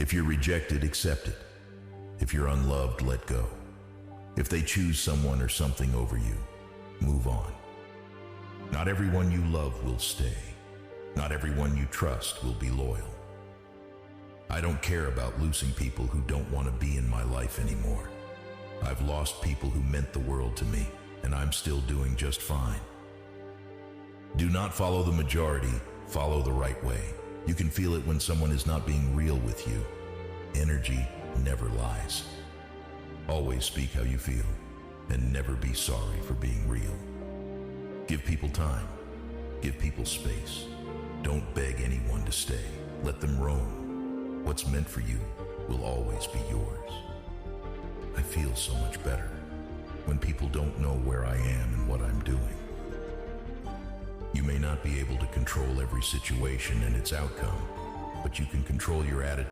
If you're rejected, accept it. If you're unloved, let go. If they choose someone or something over you, move on. Not everyone you love will stay. Not everyone you trust will be loyal. I don't care about losing people who don't want to be in my life anymore. I've lost people who meant the world to me, and I'm still doing just fine. Do not follow the majority, follow the right way. You can feel it when someone is not being real with you. Energy never lies. Always speak how you feel, and never be sorry for being real. Give people time. Give people space. Don't beg anyone to stay. Let them roam. What's meant for you will always be yours. I feel so much better when people don't know where I am and what I'm doing. You may not be able to control every situation and its outcome, but you can control your attitude.